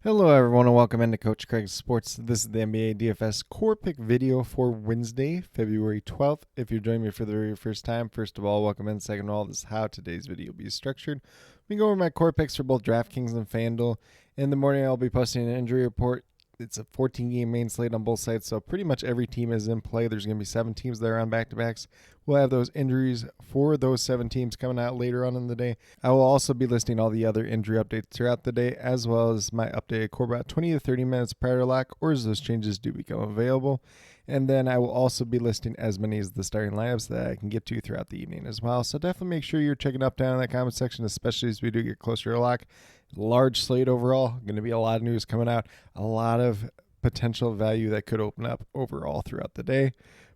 Hello everyone and welcome into Coach Craig's Sports. This is the NBA DFS Core Pick video for Wednesday, February 12th. If you're joining me for the very first time, first of all, welcome in. Second of all, this is how today's video will be structured. We go over my core picks for both DraftKings and FanDuel. In the morning, I'll be posting an injury report. It's a 14-game main slate on both sides, so pretty much every team is in play. There's going to be 7 teams that are on back-to-backs. We'll have those injuries for those 7 teams coming out later on in the day. I will also be listing all the other injury updates throughout the day, as well as my updated core about 20 to 30 minutes prior to lock, or as those changes do become available. And then I will also be listing as many as the starting lineups that I can get to throughout the evening as well. So definitely make sure you're checking up down in that comment section, especially as we do get closer to lock. Large slate overall. Going to be a lot of news coming out. A lot of potential value that could open up overall throughout the day.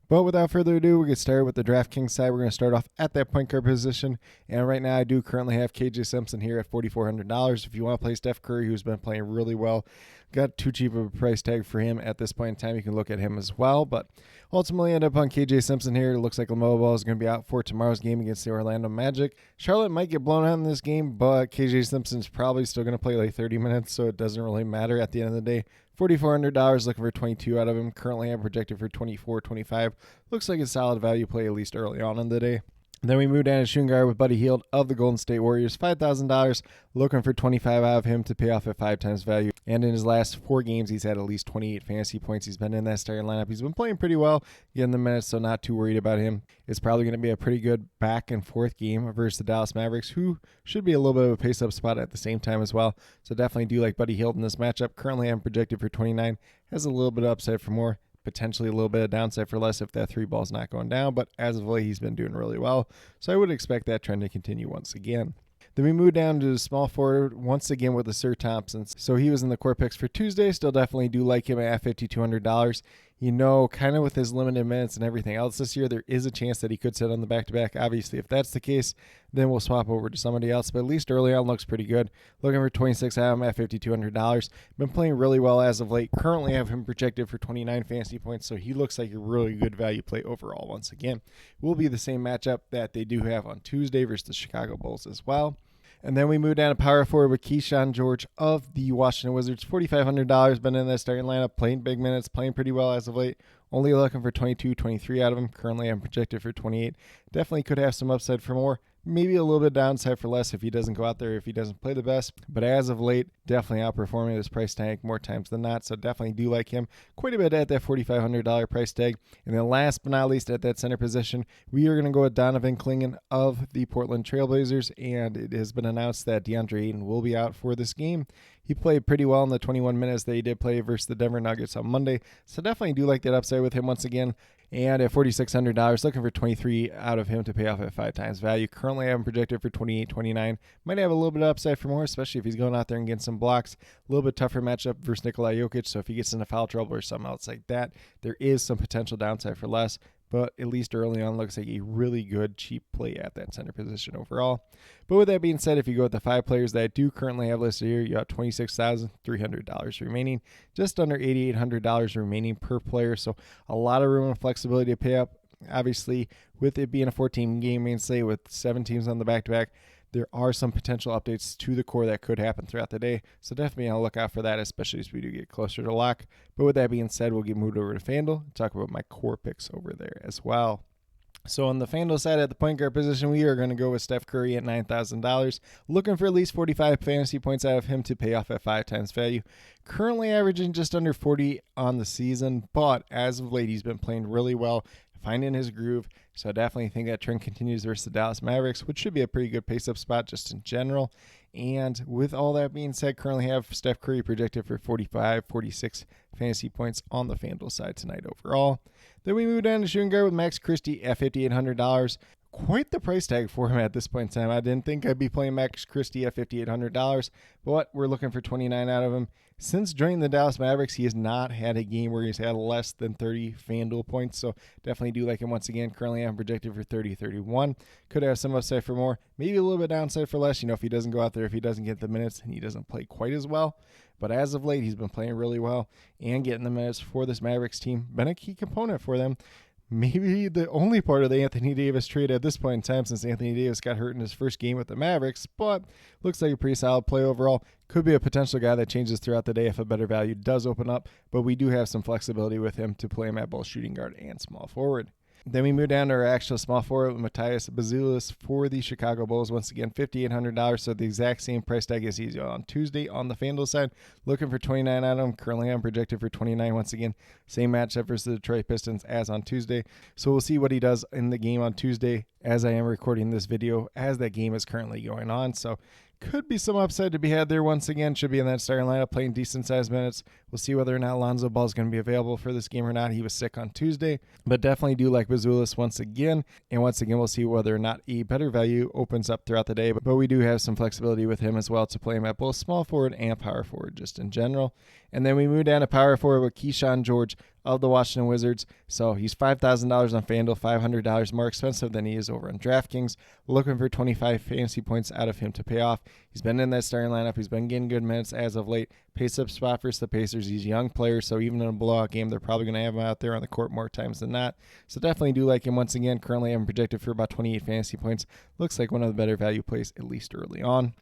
But without further ado, we'll get started with the DraftKings side. We're going to start off at that point guard position. And right now, I do currently have KJ Simpson here at $4,400. If you want to play Steph Curry, who's been playing really well, got too cheap of a price tag for him at this point in time. You can look at him as well. But ultimately, end up on KJ Simpson here. It looks like LaMelo Ball is going to be out for tomorrow's game against the Orlando Magic. Charlotte might get blown out in this game, but KJ Simpson's probably still going to play like 30 minutes, so it doesn't really matter at the end of the day. $4,400, looking for 22 out of him. Currently, I'm projected for 24, 25. Looks like a solid value play, at least early on in the day. Then we move down to shooting guard with Buddy Hield of the Golden State Warriors, $5,000, looking for 25 out of him to pay off at 5 times value. And in his last 4 games, he's had at least 28 fantasy points. He's been in that starting lineup. He's been playing pretty well, getting the minutes, so not too worried about him. It's probably going to be a pretty good back and forth game versus the Dallas Mavericks, who should be a little bit of a pace-up spot at the same time as well. So definitely do like Buddy Hield in this matchup. Currently, I'm projected for 29. Has a little bit of upside for more. Potentially a little bit of downside for less if that 3 ball's not going down, but as of late, he's been doing really well. So I would expect that trend to continue once again. Then we move down to the small forward once again with the Sir Thompson. So he was in the core picks for Tuesday. Still definitely do like him at $5,200. You know, kind of with his limited minutes and everything else this year, there is a chance that he could sit on the back-to-back. Obviously, if that's the case, then we'll swap over to somebody else. But at least early on looks pretty good. Looking for 26 out of him at $5,200. Been playing really well as of late. Currently have him projected for 29 fantasy points, so he looks like a really good value play overall once again. Will be the same matchup that they do have on Tuesday versus the Chicago Bulls as well. And then we move down to power forward with Keyshawn George of the Washington Wizards. $4,500, been in that starting lineup, playing big minutes, playing pretty well as of late. Only looking for 22, 23 out of him. Currently, I'm projected for 28. Definitely could have some upside for more. Maybe a little bit downside for less if he doesn't go out there, if he doesn't play the best. But as of late, definitely outperforming his price tag more times than not. So definitely do like him quite a bit at that $4,500 price tag. And then last but not least, at that center position, we are going to go with Donovan Clingan of the Portland Trailblazers. And it has been announced that DeAndre Ayton will be out for this game. He played pretty well in the 21 minutes that he did play versus the Denver Nuggets on Monday. So definitely do like that upside with him once again. And at $4,600, looking for 23 out of him to pay off at 5 times value. Currently, I have him projected for 28, 29. Might have a little bit of upside for more, especially if he's going out there and getting some blocks. A little bit tougher matchup versus Nikola Jokic. So if he gets into foul trouble or something else like that, there is some potential downside for less. But at least early on, looks like a really good, cheap play at that center position overall. But with that being said, if you go with the 5 players that I do currently have listed here, you have $26,300 remaining, just under $8,800 remaining per player. So a lot of room and flexibility to pay up. Obviously, with it being a 14-game main slate with 7 teams on the back-to-back, there are some potential updates to the core that could happen throughout the day. So definitely I'll look out for that, especially as we do get closer to lock. But with that being said, we'll get moved over to FanDuel and talk about my core picks over there as well. So on the FanDuel side at the point guard position, we are going to go with Steph Curry at $9,000. Looking for at least 45 fantasy points out of him to pay off at 5 times value. Currently averaging just under 40 on the season, but as of late, he's been playing really well, finding his groove. So I definitely think that trend continues versus the Dallas Mavericks, which should be a pretty good pace-up spot just in general. And with all that being said, currently have Steph Curry projected for 45, 46 fantasy points on the FanDuel side tonight overall. Then we move down to shooting guard with Max Christie at $5,800. Quite the price tag for him at this point in time. I didn't think I'd be playing Max Christie at $5,800, but we're looking for 29 out of him. Since joining the Dallas Mavericks, he has not had a game where he's had less than 30 FanDuel points, so definitely do like him once again. Currently, I'm projected for 30, 31. Could have some upside for more, maybe a little bit downside for less. You know, if he doesn't go out there, if he doesn't get the minutes, and he doesn't play quite as well. But as of late, he's been playing really well and getting the minutes for this Mavericks team. Been a key component for them. maybe the only part of the Anthony Davis trade at this point in time, since Anthony Davis got hurt in his first game with the Mavericks, but looks like a pretty solid play overall. Could be a potential guy that changes throughout the day if a better value does open up, but we do have some flexibility with him to play him at both shooting guard and small forward. Then we move down to our actual small forward, Matthias Bazulis for the Chicago Bulls. Once again, $5,800, so the exact same price tag as he's on Tuesday on the FanDuel side. Looking for 29 on him. Currently, I'm projected for 29 once again. Same matchup versus the Detroit Pistons as on Tuesday. So we'll see what he does in the game on Tuesday as I am recording this video as that game is currently going on. So could be some upside to be had there once again. Should be in that starting lineup playing decent-sized minutes. We'll see whether or not Lonzo Ball is going to be available for this game or not. He was sick on Tuesday, but definitely do like Bazulis once again. And once again, we'll see whether or not a better value opens up throughout the day. But we do have some flexibility with him as well to play him at both small forward and power forward just in general. And then we move down to power forward with Keyshawn George of the Washington Wizards. So he's $5,000 on FanDuel, $500 more expensive than he is over on DraftKings. Looking for 25 fantasy points out of him to pay off. He's been in that starting lineup. He's been getting good minutes as of late. Pace up spot versus the Pacers. He's a young player, so even in a blowout game, they're probably going to have him out there on the court more times than not. So definitely do like him once again. Currently, I'm projected for about 28 fantasy points. Looks like one of the better value plays, at least early on.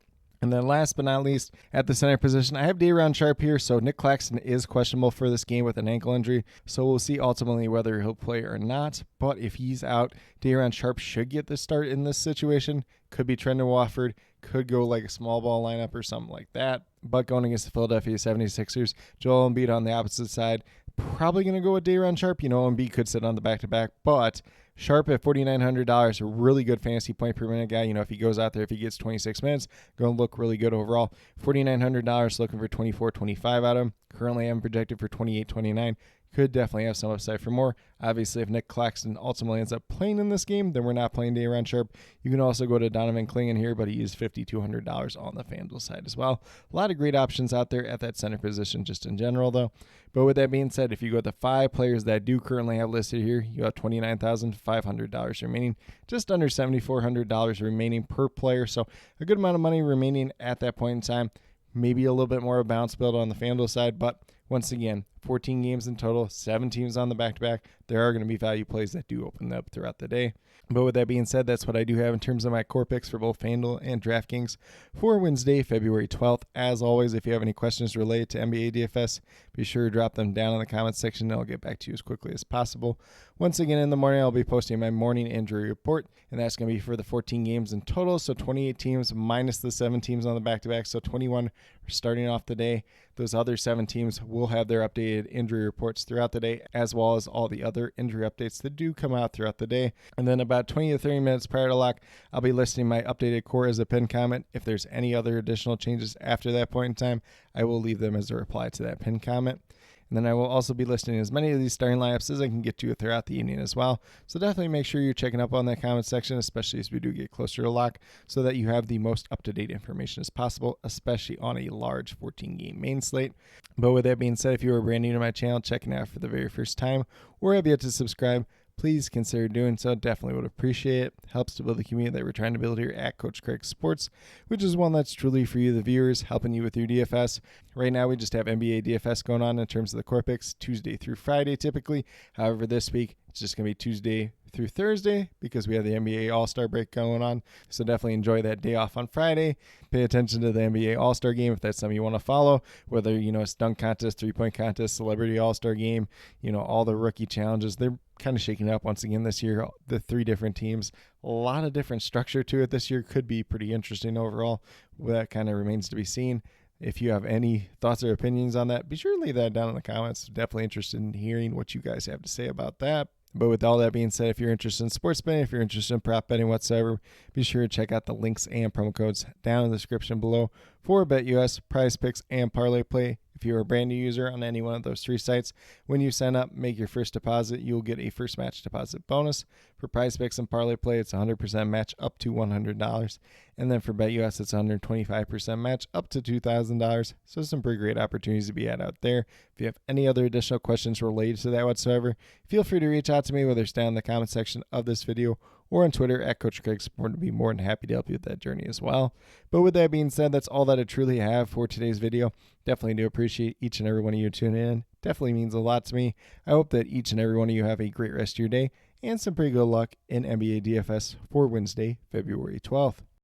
And then last but not least, at the center position, I have Day'Ron Sharpe here. So Nick Claxton is questionable for this game with an ankle injury. So we'll see ultimately whether he'll play or not. But if he's out, Day'Ron Sharpe should get the start in this situation. Could be Trendon Watford. Could go like a small ball lineup or something like that. But going against the Philadelphia 76ers, Joel Embiid on the opposite side. Probably going to go with Day'Ron Sharpe. Embiid could sit on the back-to-back, but Sharpe at $4,900, a really good fantasy point per minute guy. If he goes out there, if he gets 26 minutes, going to look really good overall. $4,900, looking for 24.25 out of him. Currently, I'm projected for 28.29. Could definitely have some upside for more. Obviously, if Nick Claxton ultimately ends up playing in this game, then we're not playing Day'Ron Sharpe. You can also go to Donovan Clingan here, but he is $5,200 on the FanDuel side as well. A lot of great options out there at that center position just in general, though. But with that being said, if you go with the 5 players that I do currently have listed here, you have $29,500 remaining, just under $7,400 remaining per player. So a good amount of money remaining at that point in time. Maybe a little bit more of a bounce build on the FanDuel side, but once again, 14 games in total, 7 teams on the back-to-back. There are going to be value plays that do open up throughout the day. But with that being said, that's what I do have in terms of my core picks for both FanDuel and DraftKings for Wednesday, February 12th. As always, if you have any questions related to NBA DFS, be sure to drop them down in the comments section, and I'll get back to you as quickly as possible. Once again, in the morning, I'll be posting my morning injury report, and that's going to be for the 14 games in total, so 28 teams minus the 7 teams on the back-to-back, so 21 starting off the day. Those other 7 teams will have their updated injury reports throughout the day, as well as all the other injury updates that do come out throughout the day. And then about 20 to 30 minutes prior to lock, I'll be listing my updated core as a pinned comment. If there's any other additional changes after that point in time, I will leave them as a reply to that pinned comment. And then I will also be listing as many of these starting lineups as I can get to throughout the evening as well. So definitely make sure you're checking up on that comment section, especially as we do get closer to lock, so that you have the most up-to-date information as possible, especially on a large 14-game main slate. But with that being said, if you are brand new to my channel, checking out for the very first time, or have yet to subscribe, please consider doing so. Definitely would appreciate it. Helps to build the community that we're trying to build here at Coach Craig Sports, which is one that's truly for you, the viewers, helping you with your DFS. Right now, we just have NBA DFS going on in terms of the core picks, Tuesday through Friday typically. However, this week, it's just going to be Tuesday through Thursday because we have the NBA All-Star break going on. So definitely enjoy that day off on Friday. Pay attention to the NBA All-Star game if that's something you want to follow, whether, it's dunk contest, three-point contest, celebrity All-Star game, all the rookie challenges. They're kind of shaking up once again this year, the 3 different teams. A lot of different structure to it this year. Could be pretty interesting overall. That kind of remains to be seen. If you have any thoughts or opinions on that, be sure to leave that down in the comments. Definitely interested in hearing what you guys have to say about that. But with all that being said, if you're interested in sports betting, if you're interested in prop betting whatsoever, be sure to check out the links and promo codes down in the description below for BetUS, Prize Picks, and Parlay Play. If you're a brand new user on any one of those 3 sites, when you sign up, make your first deposit, you'll get a first match deposit bonus. For Prize Picks and Parlay Play, it's 100% match up to $100. And then for BetUS, it's 125% match up to $2,000. So some pretty great opportunities to be had out there. If you have any other additional questions related to that whatsoever, feel free to reach out to me, whether it's down in the comment section of this video or on Twitter at Coach Craig Sport, to be more than happy to help you with that journey as well. But with that being said, that's all that I truly have for today's video. Definitely do appreciate each and every one of you tuning in. Definitely means a lot to me. I hope that each and every one of you have a great rest of your day, and some pretty good luck in NBA DFS for Wednesday, February 12th.